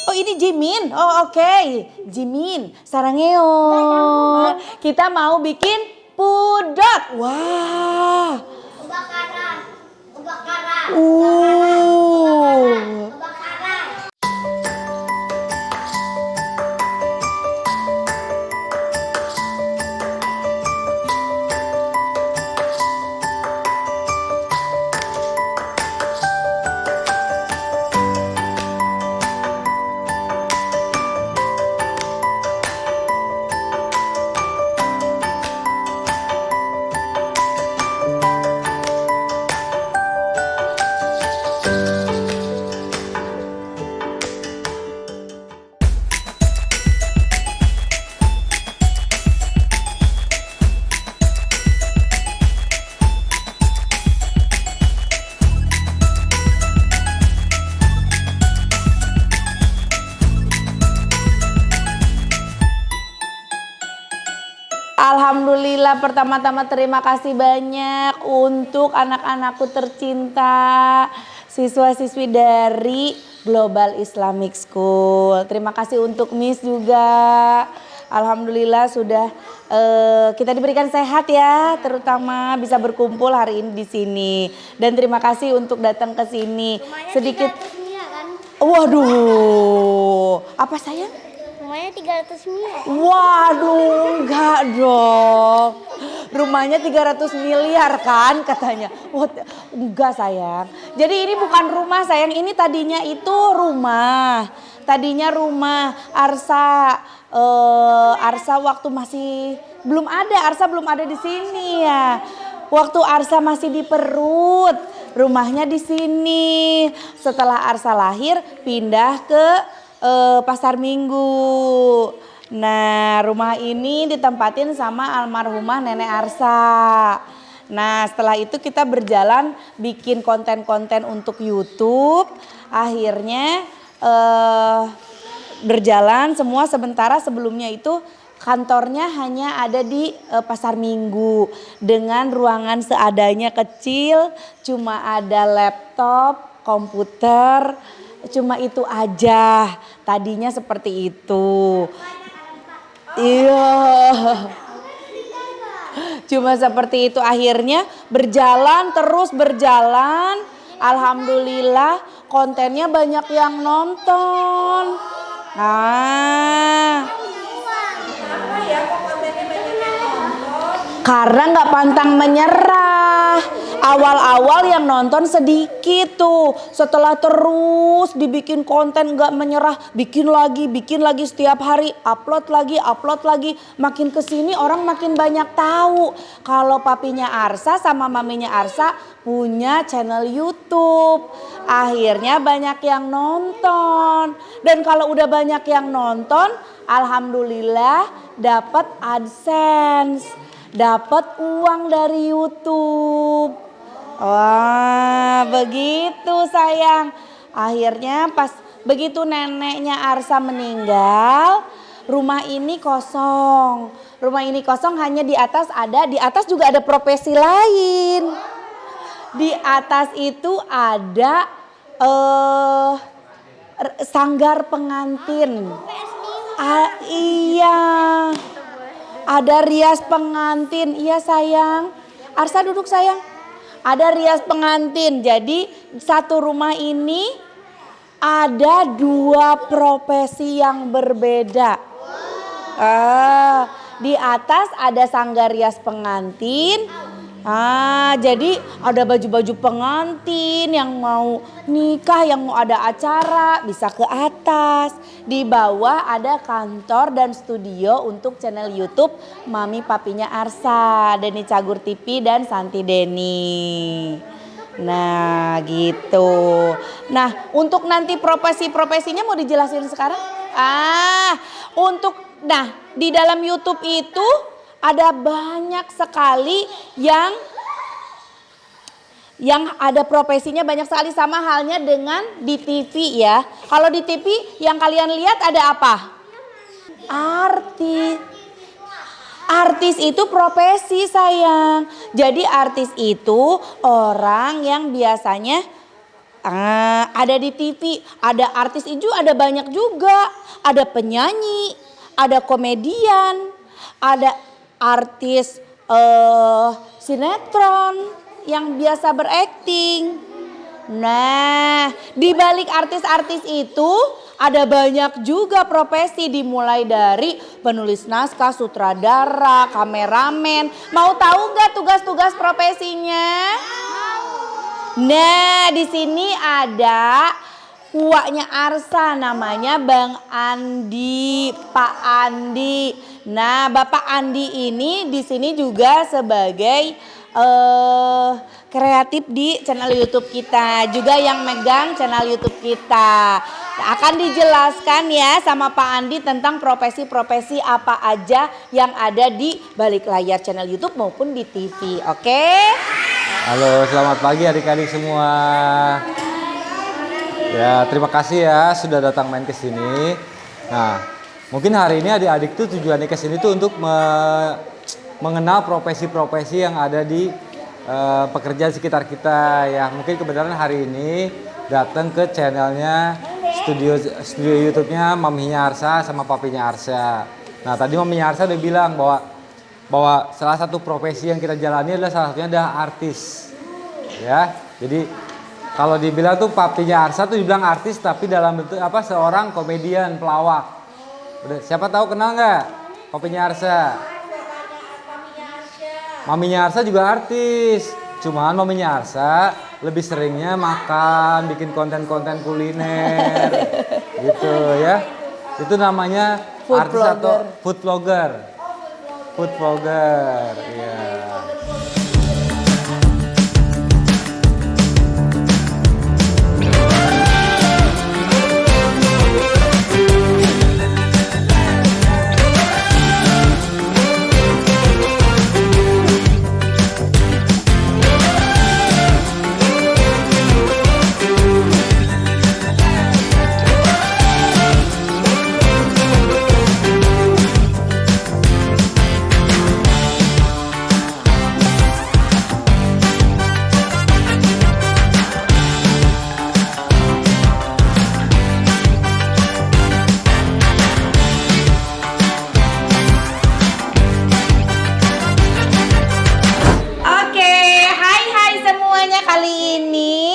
Oh ini Jimin, oh oke. Jimin, sarangeo. Kita mau bikin pudot. Wah. Kebakaran. Kebakaran. Uh. Kebakaran. Alhamdulillah, pertama-tama terima kasih banyak untuk anak-anakku tercinta, siswa-siswi dari Global Islamic School. Terima kasih untuk Miss juga. Alhamdulillah sudah kita diberikan sehat ya, terutama bisa berkumpul hari ini di sini. Dan terima kasih untuk datang ke sini. Sedikit. Waduh, apa sayang? Rumahnya 300 miliar. Waduh, enggak dong. Rumahnya 300 miliar kan katanya. Wah, enggak sayang. Jadi ini bukan rumah sayang, ini tadinya itu rumah. Tadinya rumah Arsa. Arsa waktu masih belum ada, Arsa belum ada di sini ya. Waktu Arsa masih di perut, rumahnya di sini. Setelah Arsa lahir, pindah ke Pasar Minggu. Nah, rumah ini ditempatin sama almarhumah Nenek Arsa. Nah, setelah itu kita berjalan bikin konten-konten untuk YouTube. Akhirnya berjalan semua. Sementara sebelumnya itu kantornya hanya ada di Pasar Minggu dengan ruangan seadanya kecil, cuma ada laptop, komputer, cuma itu aja. Tadinya seperti itu. Iya. Cuma seperti itu, akhirnya berjalan terus berjalan. Alhamdulillah kontennya banyak yang nonton. Nah, karena nggak pantang menyerah. Awal-awal yang nonton sedikit tuh, setelah terus dibikin konten nggak menyerah, bikin lagi setiap hari, upload lagi, makin kesini orang makin banyak tahu kalau papinya Arsa sama maminya Arsa punya channel YouTube. Akhirnya banyak yang nonton, dan kalau udah banyak yang nonton, alhamdulillah dapat AdSense, dapat uang dari YouTube. Wah, begitu sayang. Akhirnya pas begitu neneknya Arsa meninggal, rumah ini kosong. Rumah ini kosong, hanya di atas juga ada profesi lain. Di atas itu ada sanggar pengantin. Iya. Ada rias pengantin. Iya sayang. Arsa duduk sayang. Ada rias pengantin. Jadi satu rumah ini ada dua profesi yang berbeda. Di atas ada sanggar rias pengantin. Jadi ada baju-baju pengantin yang mau nikah, yang mau ada acara bisa ke atas. Di bawah ada kantor dan studio untuk channel YouTube Mami Papinya Arsa, Deni Cagur TV dan Santi Deni. Nah gitu. Nah untuk nanti profesi-profesinya mau dijelasin sekarang? Di dalam YouTube itu ada banyak sekali yang ada profesinya, banyak sekali, sama halnya dengan di TV ya. Kalau di TV yang kalian lihat ada apa? Artis. Artis itu profesi sayang. Jadi artis itu orang yang biasanya Ada di TV, ada artis itu ada banyak juga. Ada penyanyi, ada komedian, ada artis sinetron yang biasa berakting. Nah, di balik artis-artis itu ada banyak juga profesi, dimulai dari penulis naskah, sutradara, kameramen. Mau tahu nggak tugas-tugas profesinya? Nah, di sini ada uaknya Arsa, namanya Bang Andi, Pak Andi. Nah, Bapak Andi ini di sini juga sebagai kreatif di channel YouTube kita, juga yang megang channel YouTube kita. Nah, akan dijelaskan ya sama Pak Andi tentang profesi-profesi apa aja yang ada di balik layar channel YouTube maupun di TV. Oke? Halo, selamat pagi adik-adik semua. Ya, terima kasih ya sudah datang main ke sini. Nah, mungkin hari ini adik-adik tuh tujuannya ke sini tuh untuk mengenal profesi-profesi yang ada di pekerjaan sekitar kita ya. Mungkin kebenaran hari ini datang ke channelnya studio YouTube-nya Maminya Arsa sama Papinya Arsa. Nah, tadi Maminya Arsa udah bilang bahwa salah satu profesi yang kita jalani adalah salah satunya adalah artis. Ya. Jadi kalau dibilang tuh Papinya Arsa tuh dibilang artis tapi dalam bentuk apa? Seorang komedian pelawak. Siapa tahu kenal nggak Papinya Arsa? Maminya Arsa juga artis, cuman Maminya Arsa lebih seringnya makan, bikin konten-konten kuliner, gitu ya. Itu namanya Food artis blogger. atau food vlogger. Food vlogger, ya.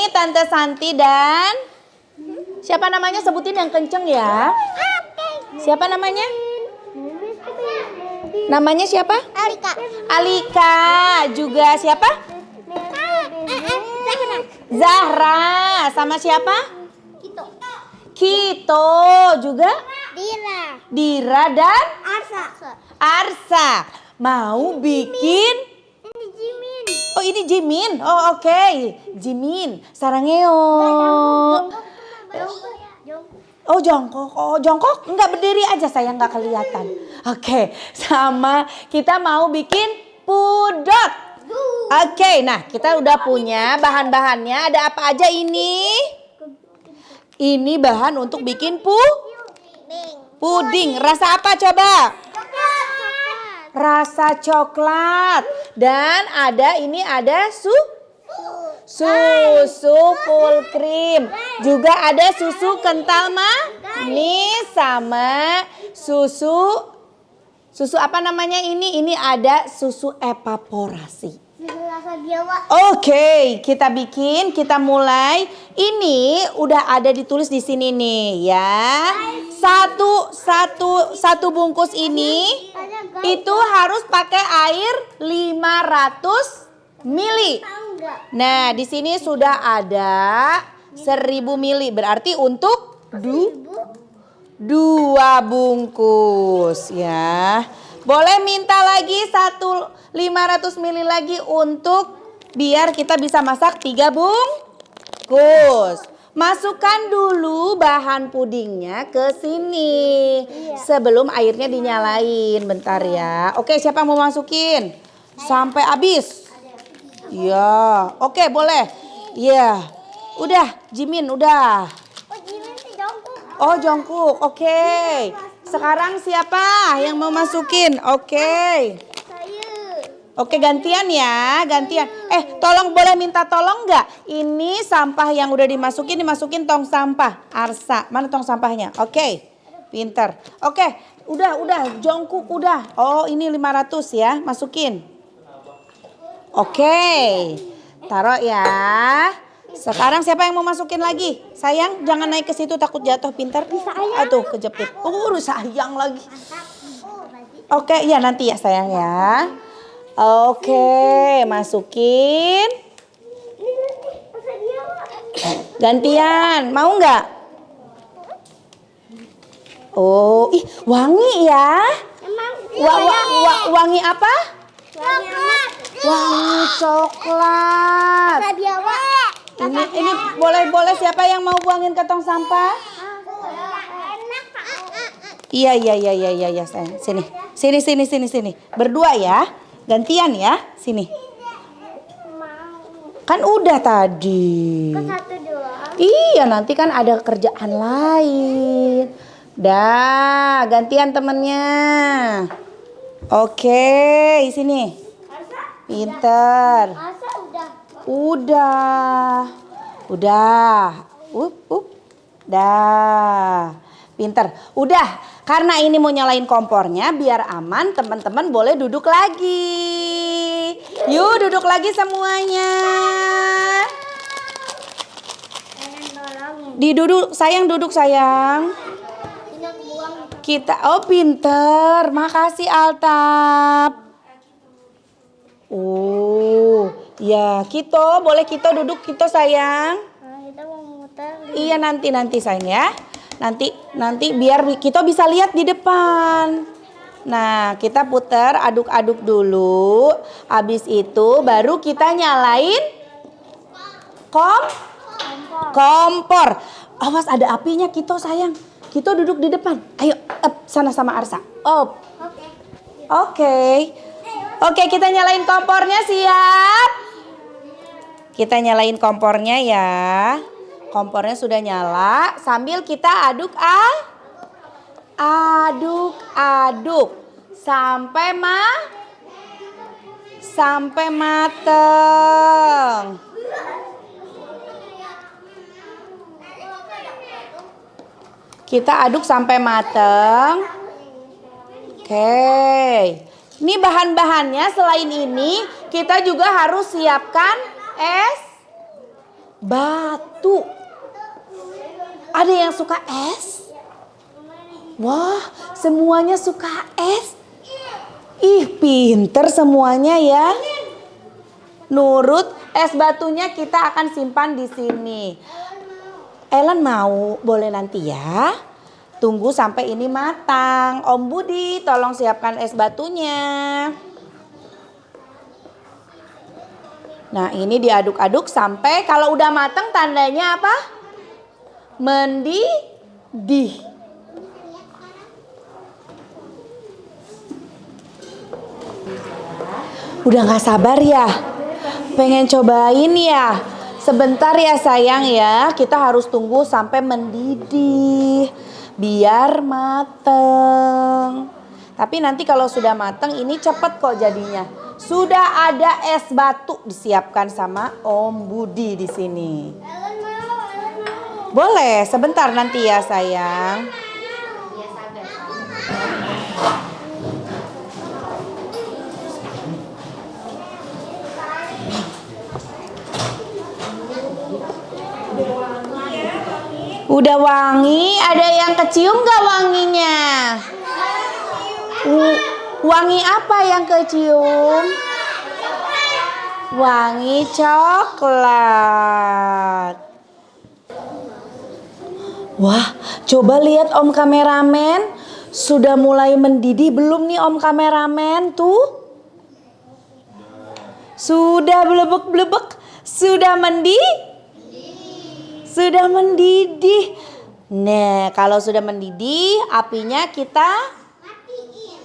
Tante Santi dan siapa namanya, sebutin yang kenceng ya. Siapa namanya? Namanya siapa? Alika. Alika. Juga siapa? Zahra. Sama siapa? Kito. Kito. Juga Dira. Dira dan Arsa. Arsa. Mau bikin. Ini Jimin. Oh, ini Jimin. Oh, oke. Jimin. Sarangeo. Oh, jongkok. Oh, jongkok. Enggak, berdiri aja, saya nggak kelihatan. Oke. Sama kita mau bikin pudot. Oke. Nah, kita udah punya bahan-bahannya. Ada apa aja ini? Ini bahan untuk bikin puding. Rasa apa coba? Rasa coklat. Dan ini ada susu full cream. Juga ada susu kental manis sama susu apa namanya ini? Ini ada susu evaporasi. Oke, kita bikin, kita mulai. Ini udah ada ditulis di sini nih ya. Satu bungkus ini itu harus pakai air 500 mili. Nah, di sini sudah ada 1000 mili, berarti untuk 2 bungkus ya. Boleh minta lagi 500 mili lagi untuk biar kita bisa masak 3 bungkus. Masukkan dulu bahan pudingnya ke sini sebelum airnya dinyalain. Bentar ya. Oke, siapa mau masukin? Sampai habis. Ya, oke boleh. Ya, udah Jimin udah. Oh, Jimin sih jongkok. Oh, jongkok. Oke. Sekarang siapa yang mau masukin? Oke. Saya. Oke, gantian ya, gantian. Tolong boleh minta tolong nggak? Ini sampah yang udah dimasukin tong sampah. Arsa, mana tong sampahnya? Oke, pinter. Oke, udah, jongkok udah. Oh, ini 500 ya, masukin. Oke, taruh ya. Sekarang siapa yang mau masukin lagi? Sayang, jangan naik ke situ takut jatuh, pinter. Aduh, kejepit. Sayang lagi. Oke, ya nanti ya sayang ya. Oke, masukin. Gantian, mau nggak? Oh, ih wangi ya. Wangi apa? Wangi coklat. Ini boleh siapa yang mau buangin ke tong sampah? Iya sayang. Sini. Berdua ya. Gantian ya, sini. Kan udah tadi. Satu doang. Iya, nanti kan ada kerjaan lain. Dah, gantian temennya. Oke, sini. Pinter. Masa Udah. Dah. Pinter. Udah. Karena ini mau nyalain kompornya biar aman, teman-teman boleh duduk lagi. Yuk duduk lagi semuanya. Duduk sayang. Pinter. Makasih Altap. Oh, ya Kito, boleh Kito duduk Kito sayang. Kita mau muter. Iya nanti sayang ya. Nanti biar kita bisa lihat di depan. Nah, kita putar, aduk-aduk dulu. Habis itu baru kita nyalain kompor. Awas ada apinya Kito sayang. Kito duduk di depan. Ayo, sana sama Arsa. Oke, kita nyalain kompornya, siap? Kita nyalain kompornya ya. Kompornya sudah nyala, sambil kita aduk sampai mateng. Kita aduk sampai mateng. Oke. Ini bahan-bahannya, selain ini kita juga harus siapkan es batu. Ada yang suka es? Wah, semuanya suka es. Ih, pinter semuanya ya. Nurut, es batunya kita akan simpan di sini. Ellen mau, boleh nanti ya. Tunggu sampai ini matang. Om Budi, tolong siapkan es batunya. Nah, ini diaduk-aduk sampai kalau udah matang tandanya apa? Mendidih. Udah gak sabar ya? Pengen cobain ya? Sebentar ya sayang ya, kita harus tunggu sampai mendidih. Biar mateng. Tapi nanti kalau sudah mateng ini cepet kok jadinya. Sudah ada es batu disiapkan sama Om Budi di sini. Boleh, sebentar nanti ya sayang. Udah wangi, ada yang kecium gak wanginya? Wangi apa yang kecium? Wangi coklat. Wah, coba lihat Om kameramen. Sudah mulai mendidih belum nih Om kameramen tuh? Sudah blebek-blebek, sudah mendidih. Sudah mendidih. Nah, kalau sudah mendidih, apinya kita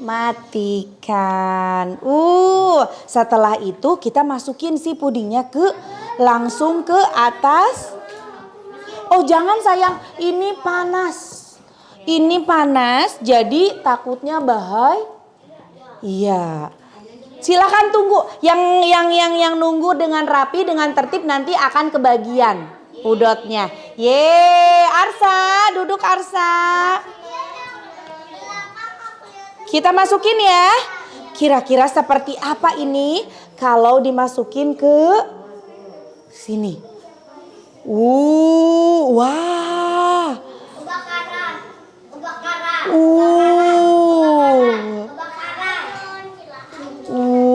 matikan. Setelah itu kita masukin si pudingnya langsung ke atas. Oh, jangan sayang, ini panas. Ini panas, jadi takutnya bahaya. Iya. Silakan tunggu. Yang nunggu dengan rapi, dengan tertib nanti akan kebagian pudotnya. Arsa, duduk Arsa. Kita masukin ya. Kira-kira seperti apa ini kalau dimasukin ke sini? Wah.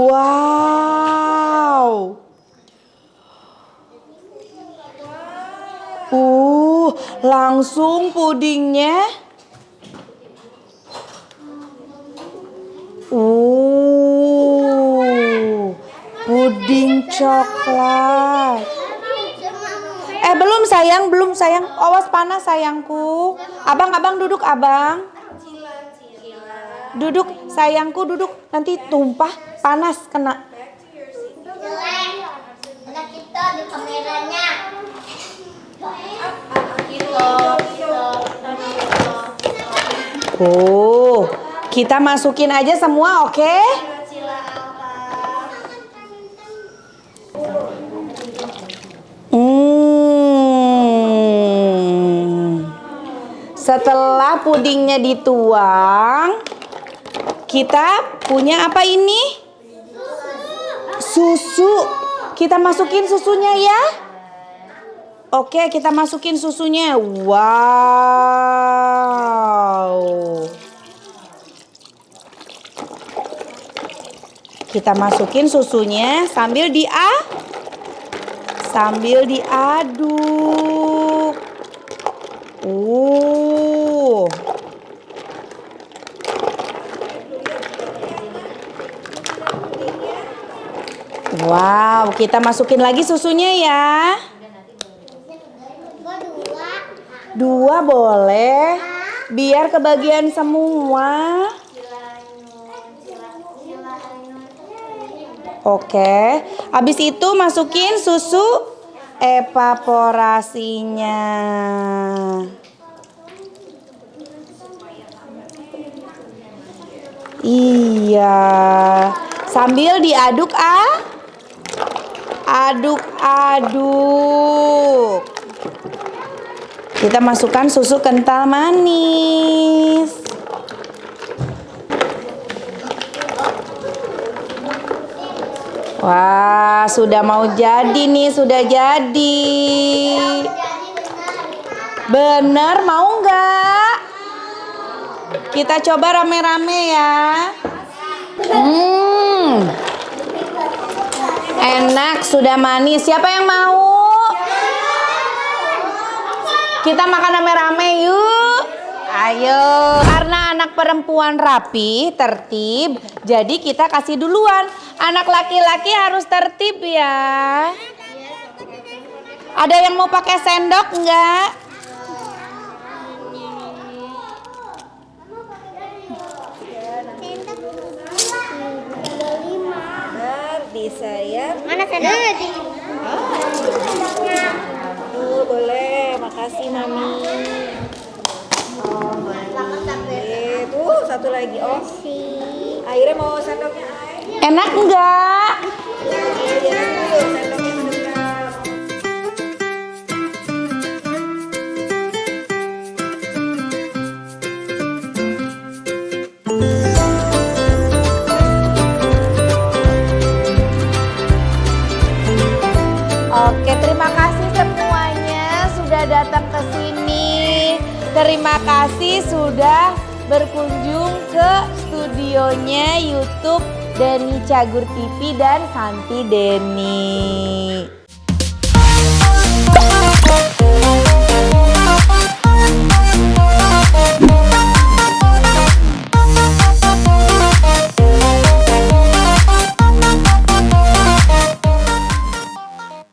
Wow. Langsung pudingnya. Puding coklat. Belum sayang. Awas panas sayangku. Abang duduk abang. Duduk sayangku duduk. Nanti tumpah panas kena. Ada kita di kameranya. Kita masukin aja semua, oke? Setelah pudingnya dituang, kita punya apa ini? Susu. Kita masukin susunya ya. Oke, kita masukin susunya. Wow. Kita masukin susunya sambil diaduk. Wow, kita masukin lagi susunya ya. 2 boleh, biar kebagian semua. Oke, habis itu masukin susu evaporasinya. Iya, sambil diaduk aduk. Kita masukkan susu kental manis. Wah, sudah mau jadi nih, sudah jadi. Bener, mau nggak? Kita coba rame-rame ya. Enak, sudah manis. Siapa yang mau? Kita makan rame-rame yuk. Ayo. Karena anak perempuan rapi, tertib, jadi kita kasih duluan. Anak laki-laki harus tertib ya. Ada yang mau pakai sendok enggak? Bisa ya. Mana sendoknya? Boleh, makasih Mami. Tuh, satu lagi. Akhirnya mau sendoknya. Enak enggak? Oke, terima kasih semuanya sudah datang ke sini. Terima kasih sudah berkunjung ke studionya YouTube Denny Cagur TV dan Santi Denny.